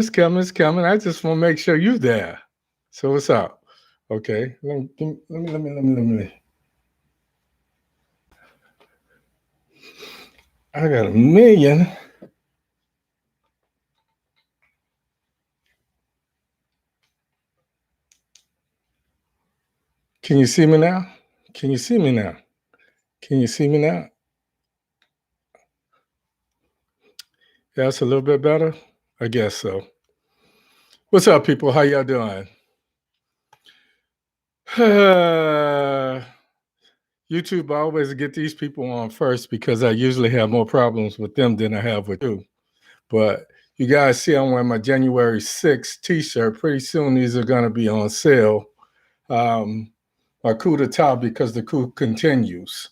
It's coming. It's coming. I just want to make sure you there. So what's up? Okay. Let me. I got a million. Can you see me now? Can you see me now? Can you see me now? Yeah, it's a little bit better. I guess so. What's up, people? How y'all doing? YouTube, I always get these people on first because I usually have more problems with them than I have with you. But you guys see I'm wearing my January 6th t-shirt. Pretty soon these are going to be on sale. My coup d'etat because the coup continues.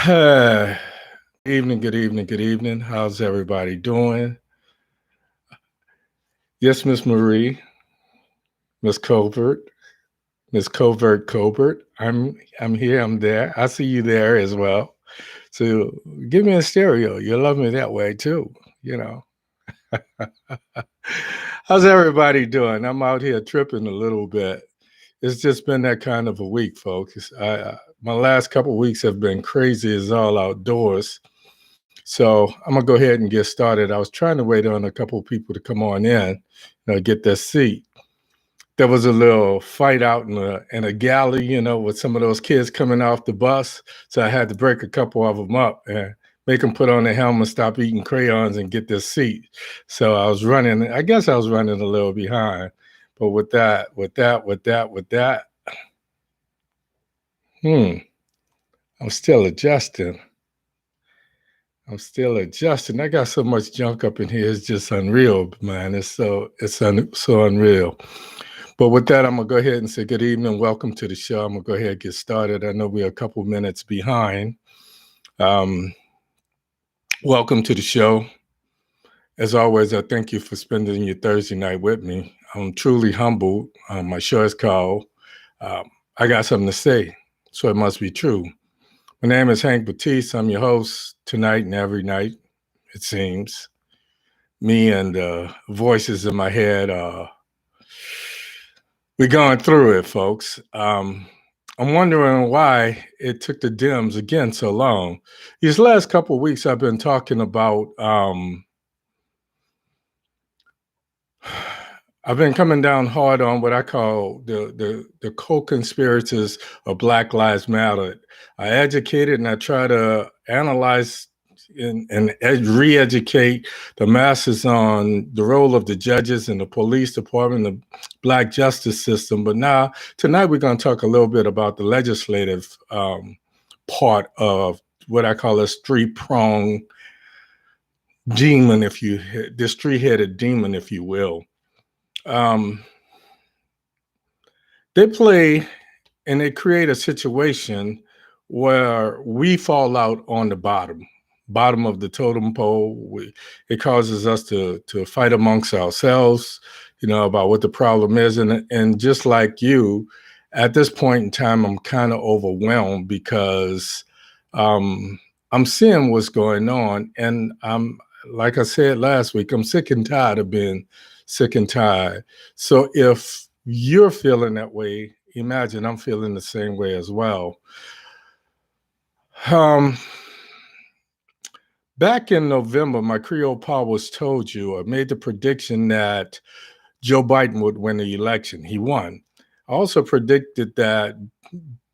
Good evening, good evening, good evening. How's everybody doing? Yes, Miss Marie, Miss Colbert, Miss Colbert. I'm here, I'm there. I see you there as well. So give me a stereo. You love me that way too, you know. How's everybody doing? I'm out here tripping a little bit. It's just been that kind of a week, folks. My last couple of weeks have been crazy as all outdoors. So I'm gonna go ahead and get started. I was trying to wait on a couple of people to come on in, get their seat. There was a little fight out in a galley, with some of those kids coming off the bus. So I had to break a couple of them up and make them put on their helmet, stop eating crayons, and get their seat. So I was running. I guess I was running a little behind. But with that, I'm still adjusting. I got so much junk up in here. It's just unreal, man. So unreal. But with that, I'm gonna go ahead and say good evening. Welcome to the show. I'm gonna go ahead and get started. I know we're a couple minutes behind. Welcome to the show. As always, I thank you for spending your Thursday night with me. I'm truly humbled. My show is called I Got Something to Say, so it must be true. My name is Hank Batiste. I'm your host tonight and every night, it seems. Me and voices in my head, we're going through it, folks. I'm wondering why it took the Dems again so long. These last couple of weeks, I've been talking about I've been coming down hard on what I call the co-conspirators of Black Lives Matter. I educate it and I try to analyze and re-educate the masses on the role of the judges and the police department, the Black justice system. But now, tonight, we're going to talk a little bit about the legislative part of what I call a three-pronged demon, this three-headed demon, if you will. They play and they create a situation where we fall out on the bottom of the totem pole. It causes us to fight amongst ourselves, about what the problem is. And just like you, at this point in time, I'm kind of overwhelmed because I'm seeing what's going on. And like I said last week, I'm sick and tired of being sick and tired. So if you're feeling that way, imagine I'm feeling the same way as well. Back in November, my Creole Powers told you, I made the prediction that Joe Biden would win the election. He won. I also predicted that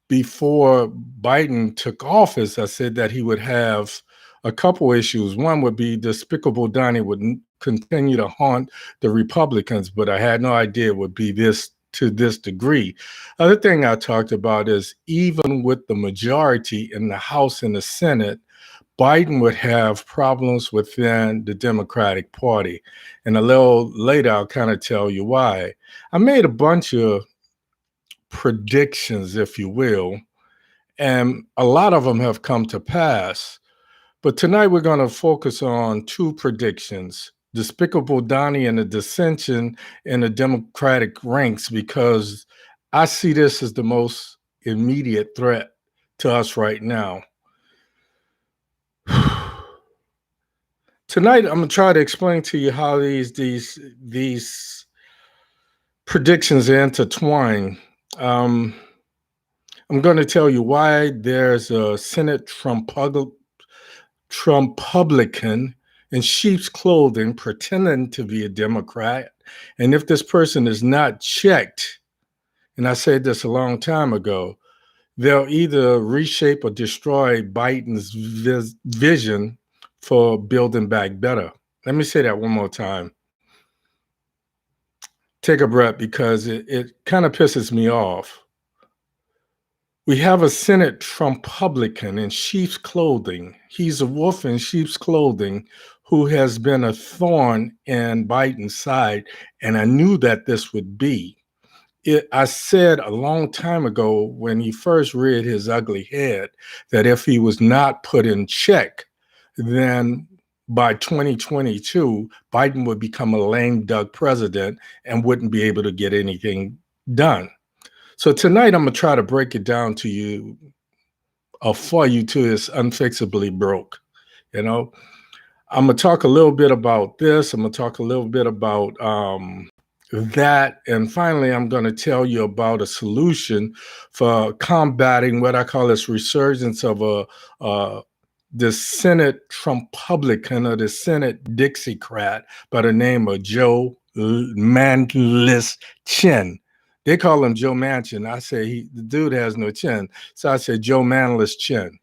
before Biden took office, I said that he would have a couple issues. One would be Despicable Donnie would continue to haunt the Republicans, but I had no idea it would be to this degree. Other thing I talked about is even with the majority in the House and the Senate, Biden would have problems within the Democratic Party. And a little later, I'll kind of tell you why. I made a bunch of predictions, if you will, and a lot of them have come to pass. But tonight we're going to focus on two predictions: Despicable Donnie and the dissension in the Democratic ranks, because I see this as the most immediate threat to us right now. Tonight, I'm gonna try to explain to you how these predictions are intertwined. Um, I'm going to tell you why there's a Senate Trumpublican in sheep's clothing pretending to be a Democrat, and if this person is not checked, and I said this a long time ago, they'll either reshape or destroy Biden's vision for building back better. Let me say that one more time. Take a breath because it kind of pisses me off. We have a Senate Trumpublican in sheep's clothing. He's a wolf in sheep's clothing who has been a thorn in Biden's side. And I knew that this would be. I said a long time ago when he first reared his ugly head that if he was not put in check, then by 2022, Biden would become a lame duck president and wouldn't be able to get anything done. So tonight I'm gonna try to break it down to you or for you to it's unfixably broke. You know, I'm gonna talk a little bit about this. I'm gonna talk a little bit about that, and finally, I'm gonna tell you about a solution for combating what I call this resurgence of the Senate Trumpublican or the Senate Dixiecrat by the name of Joe Manless Chin. They call him Joe Manchin. I say the dude has no chin. So I said Joe Manless Chin.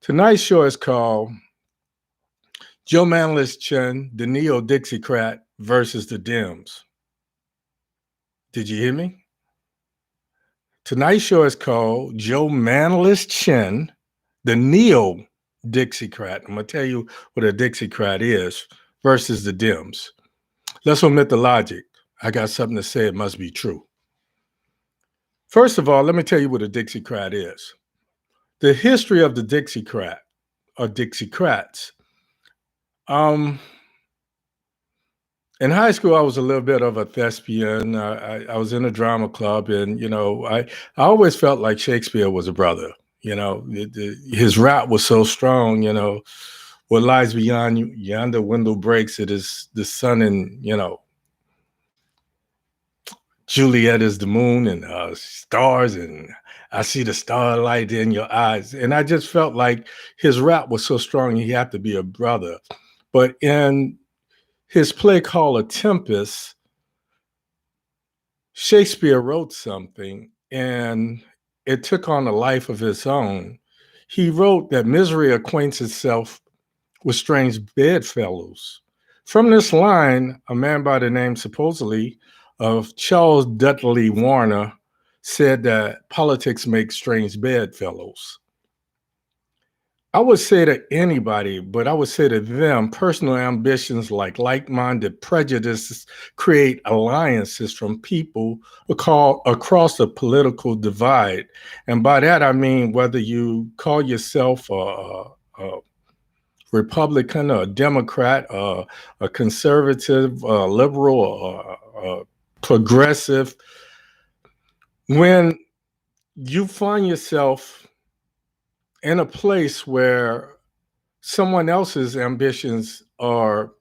Tonight's show is called Joe Manless Chin, the Neo Dixiecrat versus the Dems. Did you hear me? Tonight's show is called Joe Manless Chin, the Neo Dixiecrat. I'm going to tell you what a Dixiecrat is versus the Dems. Let's omit the logic. I got something to say. It must be true. First of all, let me tell you what a Dixiecrat is. The history of the Dixiecrat or Dixiecrats. In high school, I was a little bit of a thespian. I was in a drama club, and I always felt like Shakespeare was a brother. His rap was so strong. What lies beyond yonder window breaks. It is the sun, and Juliet is the moon, and stars, and I see the starlight in your eyes. And I just felt like his rap was so strong, he had to be a brother. But in his play called A Tempest, Shakespeare wrote something, and it took on a life of its own. He wrote that misery acquaints itself with strange bedfellows. From this line, a man by the name, supposedly, of Charles Dudley Warner said that politics makes strange bedfellows. I would say to anybody, but I would say to them, personal ambitions like-minded prejudices create alliances from people across the political divide. And by that, I mean, whether you call yourself a Republican or a Democrat, or a conservative, a liberal, or a progressive, when you find yourself in a place where someone else's ambitions are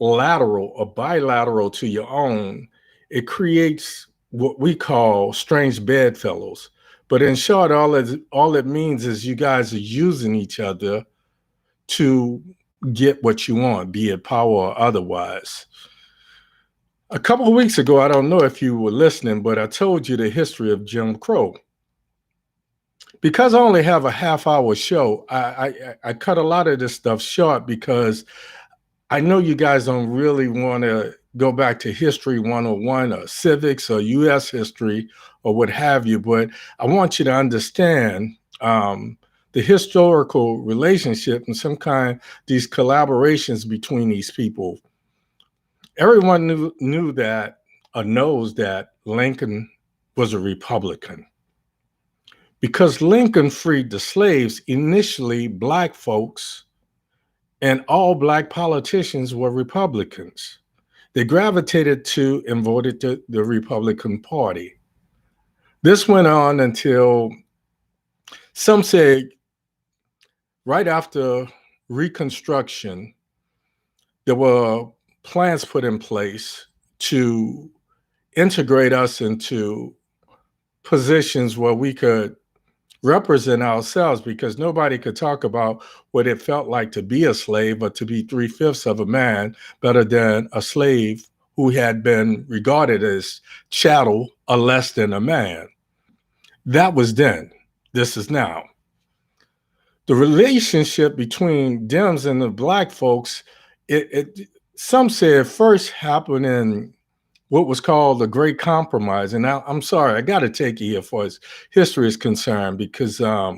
lateral or bilateral to your own, it creates what we call strange bedfellows. But in short, all it means is you guys are using each other to get what you want, be it power or otherwise. A couple of weeks ago, I don't know if you were listening, but I told you the history of Jim Crow. Because I only have a half-hour show, I cut a lot of this stuff short because I know you guys don't really want to go back to History 101 or civics or U.S. history or what have you, but I want you to understand the historical relationship and these collaborations between these people. Everyone knew that or knows that Lincoln was a Republican. Because Lincoln freed the slaves, initially Black folks and all Black politicians were Republicans. They gravitated to and voted to the Republican Party. This went on until some say right after Reconstruction, there were plans put in place to integrate us into positions where we could represent ourselves, because nobody could talk about what it felt like to be a slave or to be three-fifths of a man better than a slave who had been regarded as chattel or less than a man. That was then. This is now. The relationship between Dems and the black folks, some say it first happened in what was called the Great Compromise. And now, I'm sorry, I got to take you here for as history is concerned, because a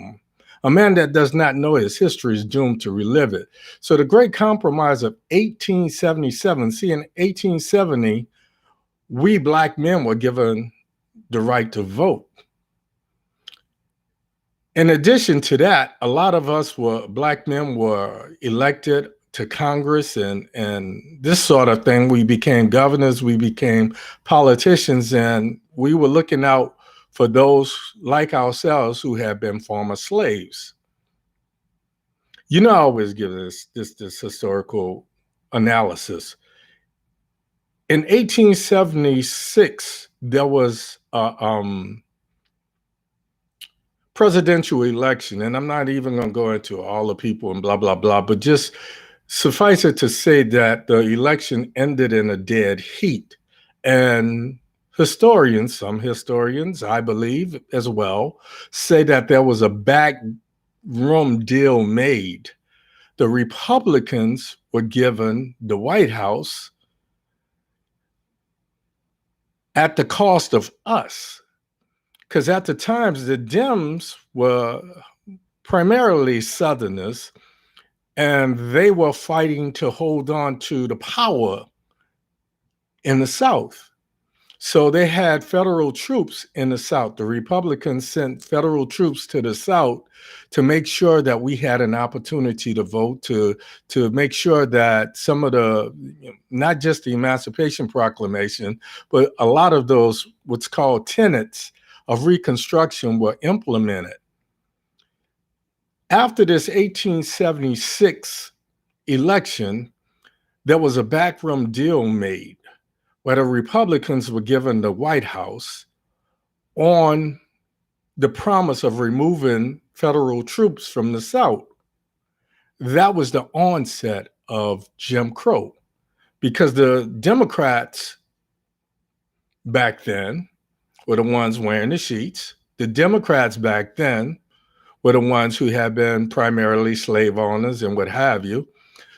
man that does not know his history is doomed to relive it. So the Great Compromise of 1877, see, in 1870, we black men were given the right to vote. In addition to that, a lot of us black men were elected to Congress and this sort of thing. We became governors, we became politicians, and we were looking out for those like ourselves who had been former slaves. You know, I always give this historical analysis. In 1876, there was a presidential election, and I'm not even going to go into all the people and blah, blah, blah, but just suffice it to say that the election ended in a dead heat. And some historians, I believe as well, say that there was a backroom deal made. The Republicans were given the White House at the cost of us. Because at the times, the Dems were primarily Southerners, and they were fighting to hold on to the power in the South. So they had federal troops in the South. The Republicans sent federal troops to the South to make sure that we had an opportunity to vote, to make sure that some of the, not just the Emancipation Proclamation, but a lot of those what's called tenets of Reconstruction were implemented. After this 1876 election, there was a backroom deal made where the Republicans were given the White House on the promise of removing federal troops from the South. That was the onset of Jim Crow, because the Democrats back then were the ones wearing the sheets. The Democrats back then were the ones who had been primarily slave owners and what have you.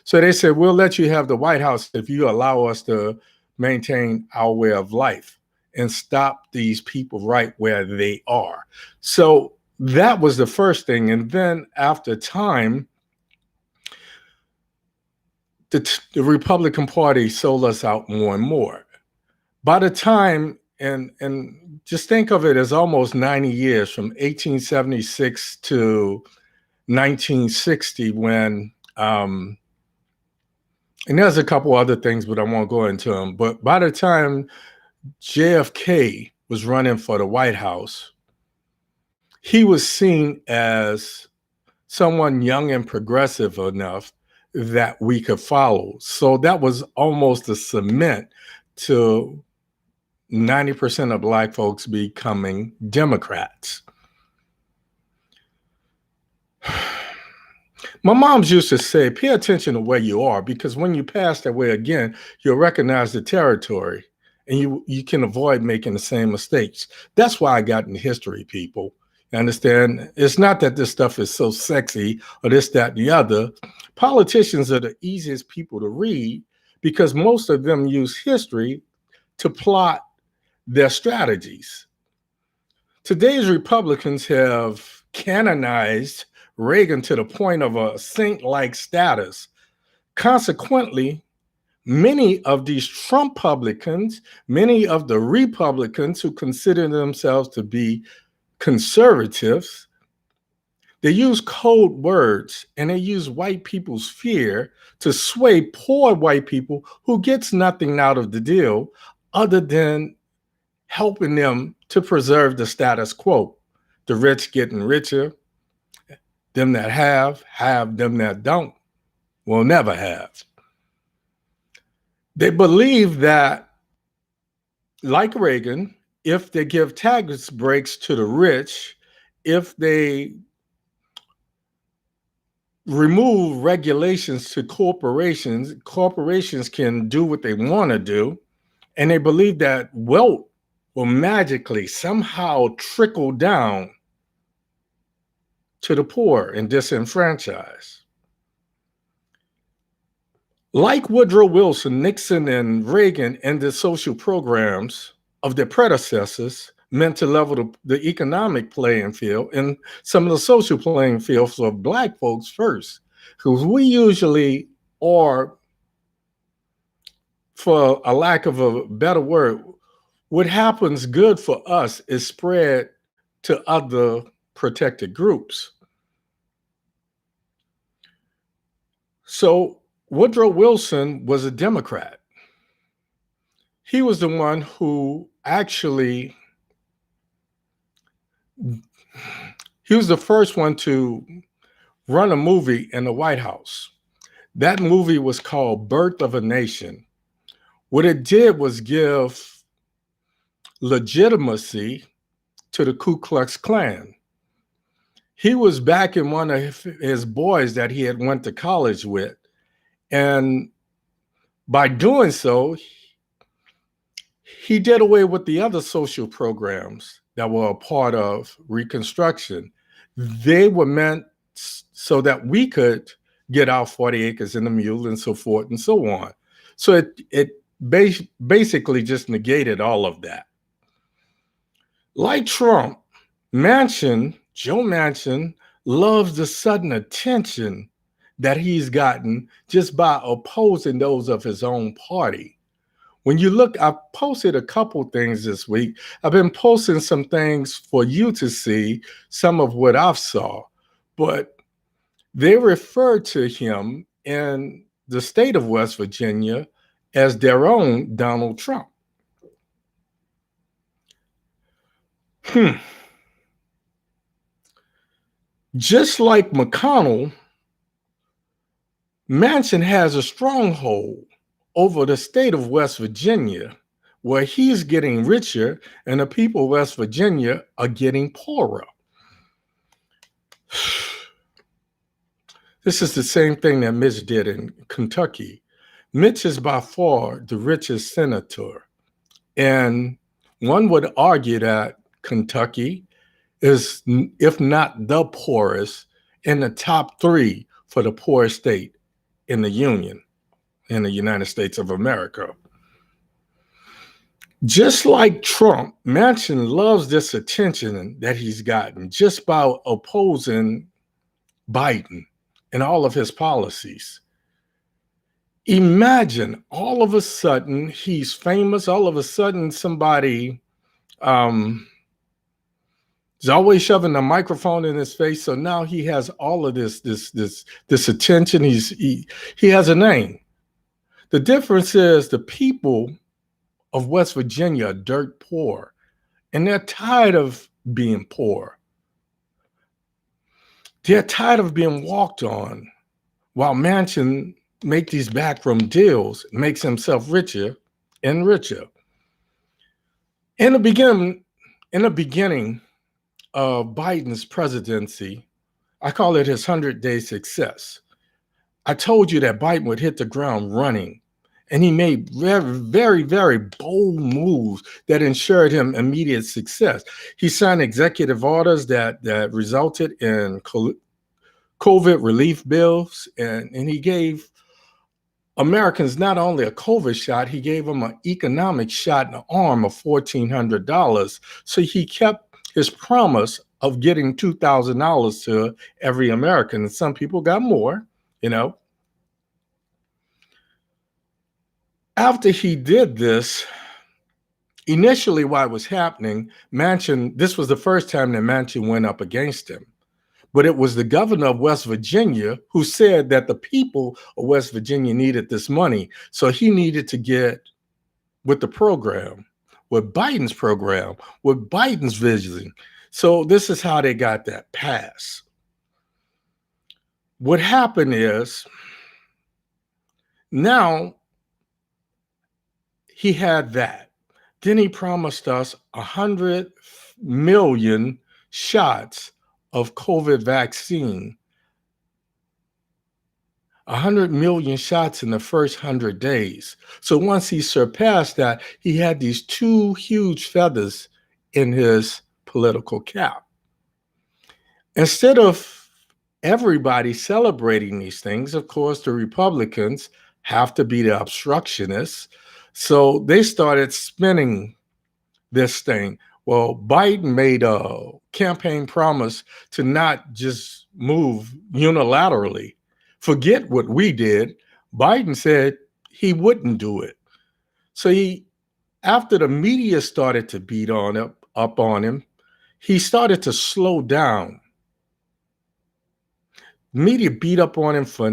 So they said, we'll let you have the White House if you allow us to maintain our way of life and stop these people right where they are. So that was the first thing. And then after time, the Republican Party sold us out more and more. By the time, and just think of it as almost 90 years from 1876 to 1960, when, and there's a couple other things, but I won't go into them. But by the time JFK was running for the White House, he was seen as someone young and progressive enough that we could follow. So that was almost a cement to 90% of Black folks becoming Democrats. My moms used to say, pay attention to where you are, because when you pass that way again, you'll recognize the territory and you can avoid making the same mistakes. That's why I got in history, people. You understand? It's not that this stuff is so sexy or this, that, and the other. Politicians are the easiest people to read because most of them use history to plot their strategies. Today's Republicans have canonized Reagan to the point of a saint-like status. Consequently, many of these Trump publicans, many of the Republicans who consider themselves to be conservatives, they use code words and they use white people's fear to sway poor white people who gets nothing out of the deal other than helping them to preserve the status quo. The rich getting richer, them that have, them that don't. will never have. They believe that, like Reagan, if they give tax breaks to the rich, if they remove regulations to corporations, corporations can do what they want to do. And they believe that wealth will magically somehow trickle down to the poor and disenfranchised. Like Woodrow Wilson, Nixon, and Reagan ended social programs of their predecessors meant to level the economic playing field and some of the social playing fields for Black folks first. Because we usually are, for a lack of a better word, what happens good for us is spread to other protected groups. So Woodrow Wilson was a Democrat. He was the one who actually, he was the first one to run a movie in the White House. That movie was called Birth of a Nation. What it did was give legitimacy to the Ku Klux Klan. He was backing one of his boys that he had went to college with. And by doing so, he did away with the other social programs that were a part of Reconstruction. They were meant so that we could get our 40 acres and a mule and so forth and so on. So it basically just negated all of that. Like Trump, Joe Manchin loves the sudden attention that he's gotten just by opposing those of his own party. When you look, I posted a couple things this week. I've been posting some things for you to see, some of what I've saw, but they refer to him in the state of West Virginia as their own Donald Trump. Just like McConnell, Manchin has a stronghold over the state of West Virginia, where he's getting richer and the people of West Virginia are getting poorer. This is the same thing that Mitch did in Kentucky. Mitch is by far the richest senator. And one would argue that Kentucky is, if not the poorest, in the top 3 for the poorest state in the Union, in the United States of America. Just like Trump, Manchin loves this attention that he's gotten just by opposing Biden and all of his policies. Imagine all of a sudden he's famous, all of a sudden somebody is always shoving a microphone in his face. So now he has all of this attention. He has a name. The difference is the people of West Virginia are dirt poor, and they're tired of being poor. They're tired of being walked on, while Manchin make these backroom deals, makes himself richer and richer. In the beginning of Biden's presidency, I call it his 100-day success. I told you that Biden would hit the ground running, and he made very, very, very bold moves that ensured him immediate success. He signed executive orders that resulted in COVID relief bills, and he gave Americans not only a COVID shot, he gave them an economic shot in the arm of $1,400. So he kept his promise of getting $2,000 to every American. And some people got more, After he did this, initially while it was happening, this was the first time that Manchin went up against him. But it was the governor of West Virginia who said that the people of West Virginia needed this money. So he needed to get with the program, with Biden's program, with Biden's vision. So this is how they got that pass. What happened is Now he had that. Then he promised us 100 million shots of COVID vaccine, 100 million shots in the first 100 days. So once he surpassed that, he had these two huge feathers in his political cap. Instead of everybody celebrating these things, of course, the Republicans have to be the obstructionists. So they started spinning this thing. Well, Biden made a campaign promise to not just move unilaterally. Forget what we did. Biden said he wouldn't do it. So after the media started to beat up on him, he started to slow down. Media beat up on him for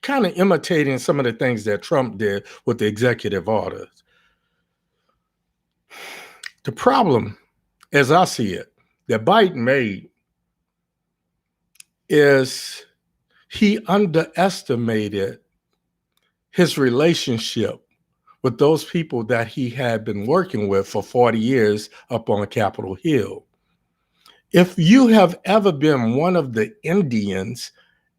kind of imitating some of the things that Trump did with the executive orders. The problem, as I see it, that Biden made is he underestimated his relationship with those people that he had been working with for 40 years up on Capitol Hill. If you have ever been one of the Indians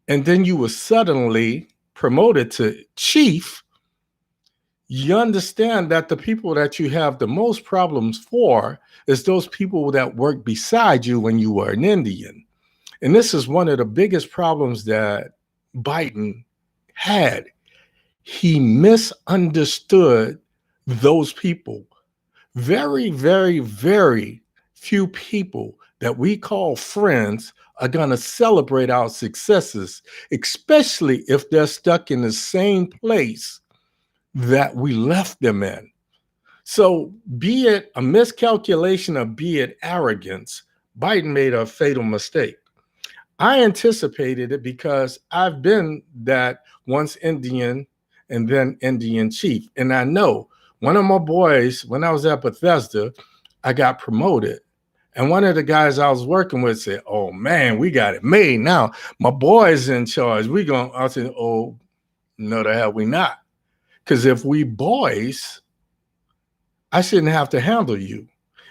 and then you were suddenly promoted to chief, you understand that the people that you have the most problems for is those people that work beside you when you were an Indian. And this is one of the biggest problems that Biden had. He misunderstood those people. Very, very, very few people that we call friends are going to celebrate our successes, especially if they're stuck in the same place that we left them in. So, be it a miscalculation or be it arrogance, Biden made a fatal mistake. I anticipated it because I've been that once Indian and then Indian chief. And I know one of my boys, when I was at Bethesda, I got promoted. And one of the guys I was working with said, "Oh man, we got it made now. My boy's in charge. I said, "Oh, no, the hell we not. Because if we boys, I shouldn't have to handle you.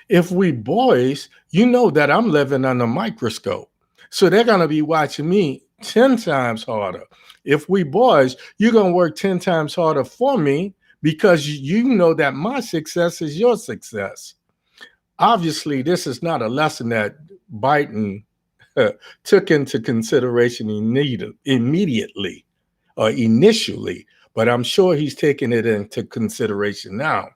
If we boys, you know that I'm living under a microscope. So they're going to be watching me 10 times harder. If we boys, you're going to work 10 times harder for me because you know that my success is your success." Obviously, this is not a lesson that Biden took into consideration immediately or initially, but I'm sure he's taking it into consideration now.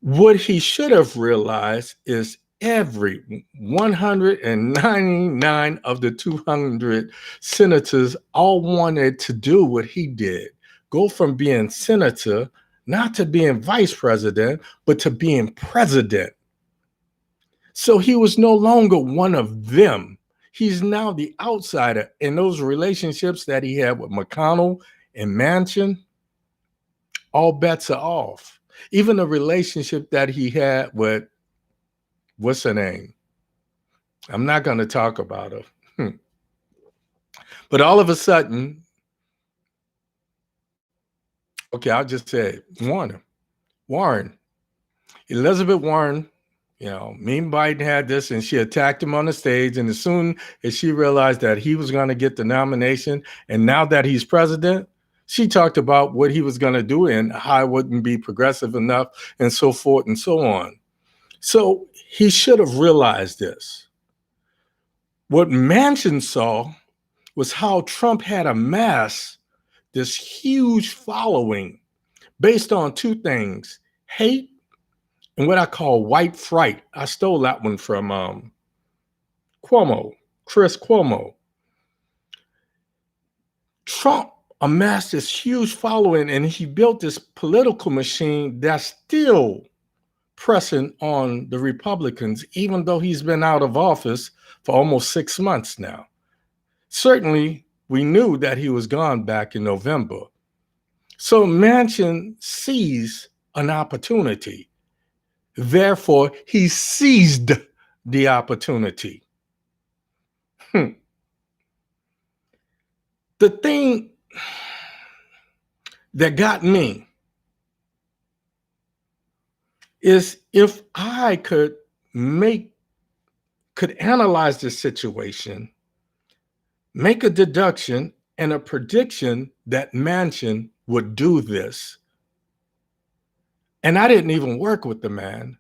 What he should have realized is every 199 of the 200 senators all wanted to do what he did, go from being senator not to being vice president, but to being president. So he was no longer one of them. He's now the outsider. And those relationships that he had with McConnell and Manchin, all bets are off. Even the relationship that he had with, what's her name? I'm not going to talk about her. But all of a sudden, okay, I'll just say Warren, Elizabeth Warren, me and Biden had this, and she attacked him on the stage. And as soon as she realized that he was going to get the nomination, and now that he's president, she talked about what he was going to do and how it wouldn't be progressive enough and so forth and so on. So he should have realized this. What Manchin saw was how Trump had amassed this huge following based on two things: hate and what I call white fright. I stole that one from Chris Cuomo. Trump amassed this huge following, and he built this political machine that's still pressing on the Republicans, even though he's been out of office for almost 6 months now. Certainly, we knew that he was gone back in November. So Manchin sees an opportunity. Therefore, he seized the opportunity. The thing that got me is if I could analyze this situation, make a deduction and a prediction that Manchin would do this. And I didn't even work with the man.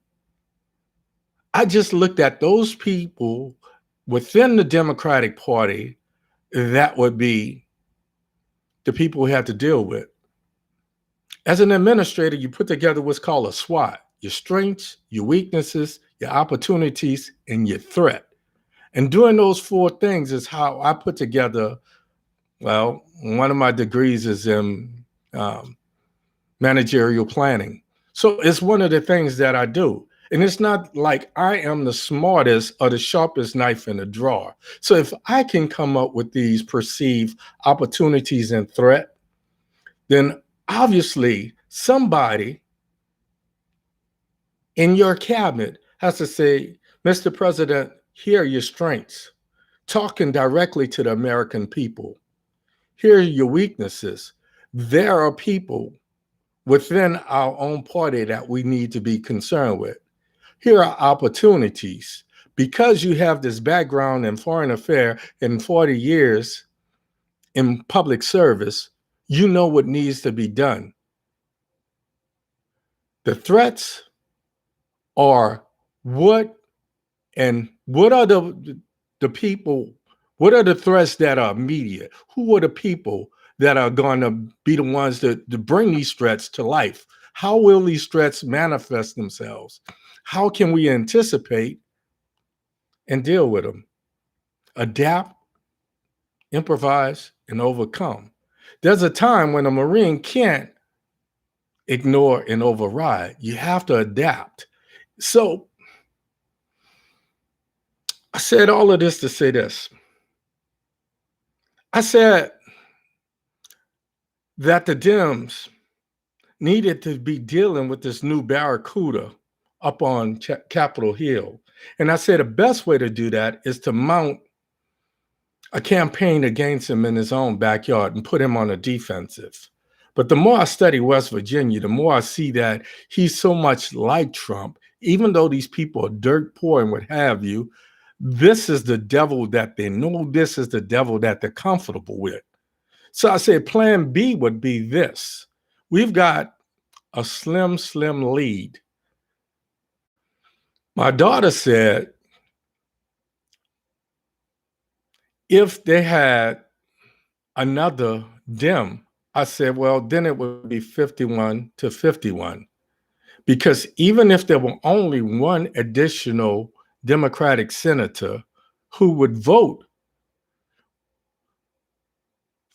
I just looked at those people within the Democratic Party that would be the people we had to deal with. As an administrator, you put together what's called a SWOT: your strengths, your weaknesses, your opportunities, and your threat. And doing those four things is how I put together, well, one of my degrees is in managerial planning. So it's one of the things that I do. And it's not like I am the smartest or the sharpest knife in the drawer. So if I can come up with these perceived opportunities and threat, then obviously somebody in your cabinet has to say, Mr. President, here are your strengths. Talking directly to the American people. Here are your weaknesses. There are people within our own party that we need to be concerned with. Here are opportunities. Because you have this background in foreign affairs and 40 years in public service, you know what needs to be done. The threats are what are the people, what are the threats that are immediate? Who are the people that are going to be the ones to bring these threats to life? How will these threats manifest themselves? How can we anticipate and deal with them? Adapt, improvise, and overcome. There's a time when a Marine can't ignore and override. You have to adapt. So I said all of this to say this. I said that the Dems needed to be dealing with this new barracuda up on Capitol Hill. And I said the best way to do that is to mount a campaign against him in his own backyard and put him on a defensive. But the more I study West Virginia, the more I see that he's so much like Trump, even though these people are dirt poor and what have you. This is the devil that they know. This is the devil that they're comfortable with. So I said plan B would be this. We've got a slim lead. My daughter said if they had another Dem, I said, well, then it would be 51-51. Because even if there were only one additional Democratic senator who would vote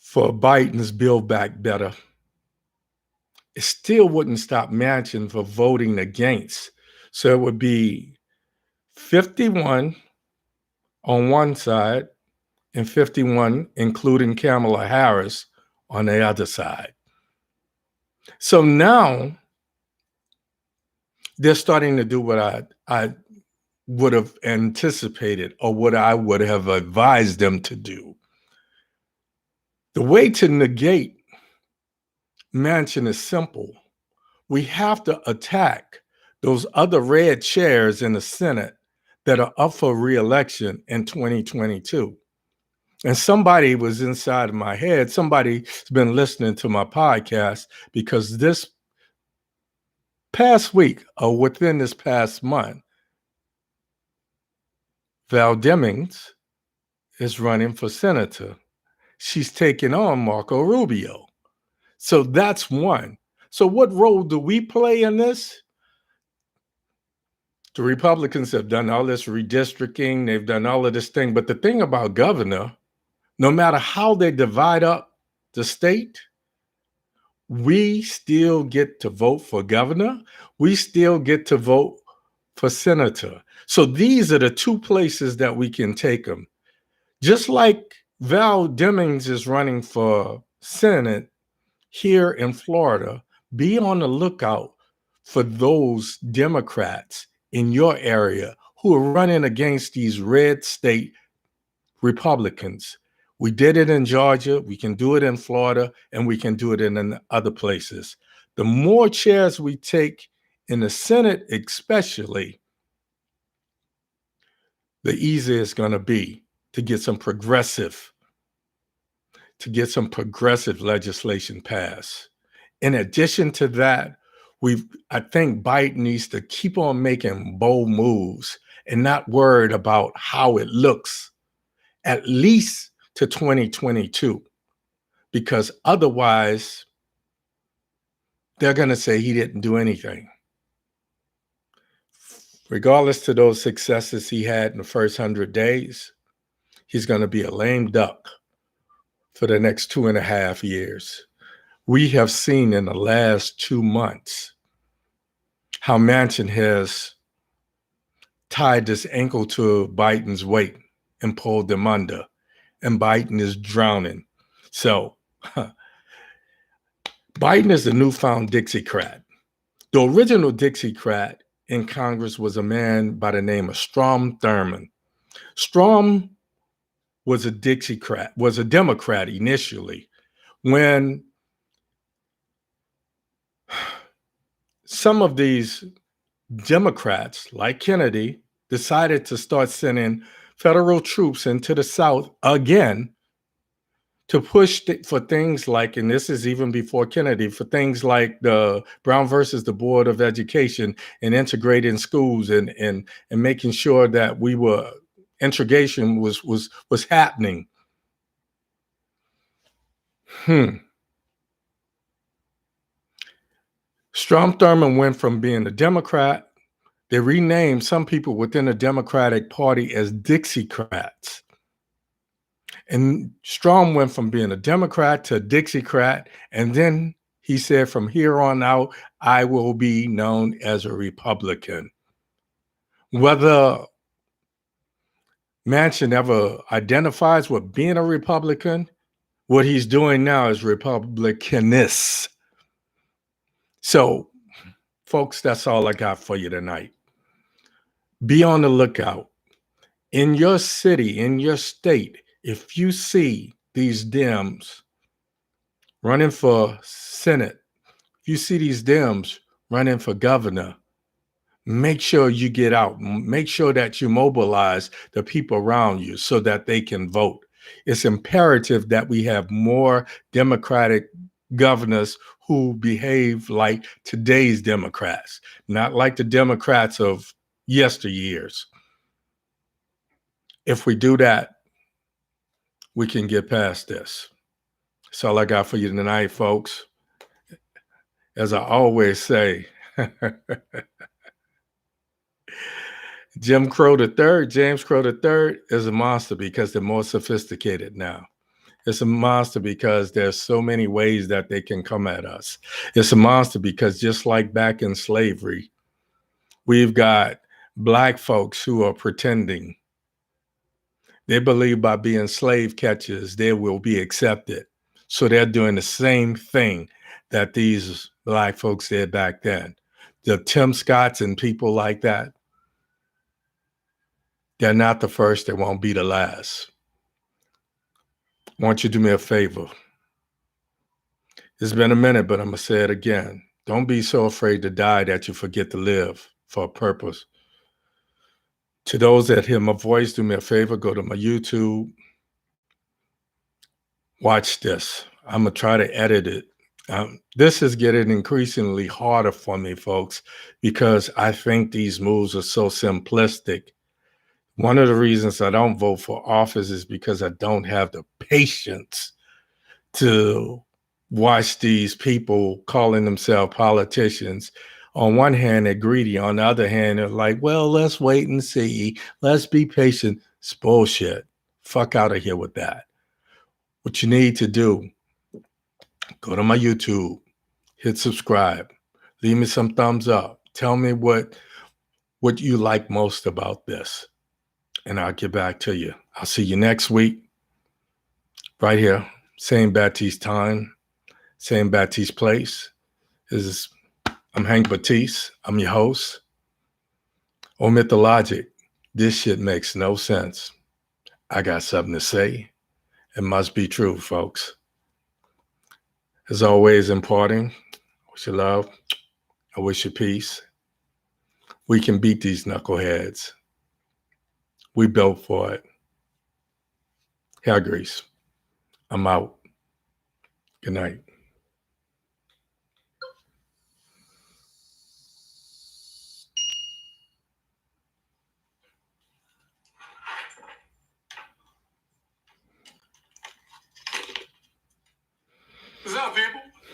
for Biden's Build Back Better, it still wouldn't stop Manchin for voting against. So it would be 51 on one side and 51, including Kamala Harris, on the other side. So now they're starting to do what I would have anticipated or what I would have advised them to do. The way to negate Manchin is simple. We have to attack those other red chairs in the Senate that are up for re-election in 2022. And somebody was inside of my head. Somebody's been listening to my podcast because this past week or within this past month, Val Demings is running for senator. She's taking on Marco Rubio. So that's one. So what role do we play in this? The Republicans have done all this redistricting. They've done all of this thing. But the thing about governor, no matter how they divide up the state, we still get to vote for governor. We still get to vote for senator. So these are the two places that we can take them. Just like Val Demings is running for Senate here in Florida, be on the lookout for those Democrats in your area who are running against these red state Republicans. We did it in Georgia, we can do it in Florida, and we can do it in other places. The more chairs we take in the Senate, especially, the easier it's going to be to get some progressive legislation passed. In addition to that, I think Biden needs to keep on making bold moves and not worried about how it looks, at least to 2022, because otherwise they're going to say he didn't do anything. Regardless to those successes he had in the first 100 days, he's going to be a lame duck for the next 2.5 years. We have seen in the last 2 months how Manchin has tied his ankle to Biden's weight and pulled him under, and Biden is drowning. So Biden is the newfound Dixiecrat. The original Dixiecrat in Congress was a man by the name of Strom Thurmond. Strom was a Democrat initially. When some of these Democrats, like Kennedy, decided to start sending federal troops into the South again to push for things like, and this is even before Kennedy, for things like the Brown versus the Board of Education and integrating schools and making sure that integration was happening. Strom Thurmond went from being a Democrat. They renamed some people within the Democratic Party as Dixiecrats. And Strom went from being a Democrat to a Dixiecrat. And then he said, from here on out, I will be known as a Republican. Whether Manchin ever identifies with being a Republican, what he's doing now is Republicanist. So, folks, that's all I got for you tonight. Be on the lookout. In your city, in your state, if you see these Dems running for Senate, if you see these Dems running for governor, make sure you get out. Make sure that you mobilize the people around you so that they can vote. It's imperative that we have more Democratic governors who behave like today's Democrats, not like the Democrats of yesteryears. If we do that, we can get past this. That's all I got for you tonight, folks. As I always say, James Crow III is a monster because they're more sophisticated now. It's a monster because there's so many ways that they can come at us. It's a monster because just like back in slavery, we've got Black folks who are pretending. They believe by being slave catchers, they will be accepted. So they're doing the same thing that these Black folks did back then. The Tim Scotts and people like that, they're not the first, they won't be the last. I want you to do me a favor. It's been a minute, but I'm going to say it again. Don't be so afraid to die that you forget to live for a purpose. To those that hear my voice, do me a favor, go to my YouTube. Watch this. I'm going to try to edit it. This is getting increasingly harder for me, folks, because I think these moves are so simplistic. One of the reasons I don't vote for office is because I don't have the patience to watch these people calling themselves politicians. On one hand, they're greedy. On the other hand, they're like, well, let's wait and see. Let's be patient. It's bullshit. Fuck out of here with that. What you need to do, go to my YouTube, hit subscribe, leave me some thumbs up. Tell me what you like most about this, and I'll get back to you. I'll see you next week, right here. Same Baptiste time, same Baptiste place. I'm Hank Batiste. I'm your host. Omit the logic. This shit makes no sense. I got something to say, It must be true, folks. As always, imparting. I wish you love. I wish you peace. We can beat these knuckleheads. We built for it. Hair grease. I'm out. Good night. What's up, people?